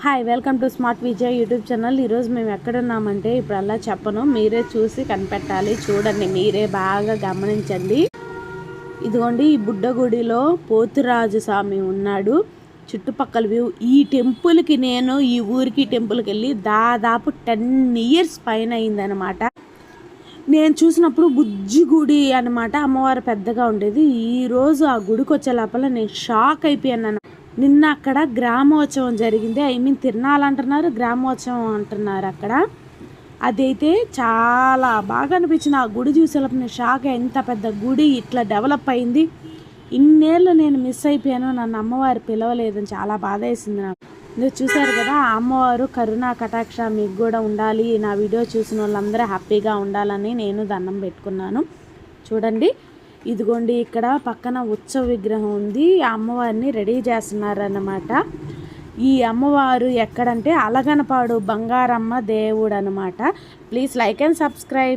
Hi welcome to smart Vijay YouTube channel. ఈరోజు మేము ఎక్కడున్నామంటే ఇప్పుడు అలా చెప్పను, మీరే చూసి కనిపెట్టాలి. చూడండి, మీరే బాగా గమనించండి. ఇదిగోండి, ఈ బుడ్డగుడిలో పోతురాజు స్వామి ఉన్నాడు. చుట్టుపక్కల వ్యూ. ఈ టెంపుల్కి నేను ఈ ఊరికి టెంపుల్కి వెళ్ళి దాదాపు 10 years పైన అయిందనమాట. నేను చూసినప్పుడు బుజ్జి గుడి అనమాట, అమ్మవారు పెద్దగా ఉండేది. ఈరోజు ఆ గుడికి వచ్చే లోపల నేను షాక్ అయిపోయాను. నిన్న అక్కడ గ్రామోత్సవం జరిగింది. తిరణాలు అంటున్నారు, గ్రామోత్సవం అంటున్నారు అక్కడ. అదైతే చాలా బాగా అనిపించింది. ఆ గుడి చూసేటప్పుడు నేను షాక్. ఎంత పెద్ద గుడి ఇట్లా డెవలప్ అయింది. ఇన్నేళ్ళు నేను మిస్ అయిపోయాను, నన్ను అమ్మవారు పిలవలేదని చాలా బాధ వేసింది నాకు. మీరు చూసారు కదా, ఆ అమ్మవారు కరుణా కటాక్ష మీకు కూడా ఉండాలి, నా వీడియో చూసిన వాళ్ళందరూ హ్యాపీగా ఉండాలని నేను దండం పెట్టుకున్నాను. చూడండి, ఇదిగోండి, ఇక్కడ పక్కన ఉత్సవ విగ్రహం ఉంది. ఆ అమ్మవారిని రెడీ చేస్తున్నారన్నమాట. ఈ అమ్మవారు ఎక్కడంటే అలగనపాడు బంగారమ్మ దేవుడు అనమాట. Please like and subscribe.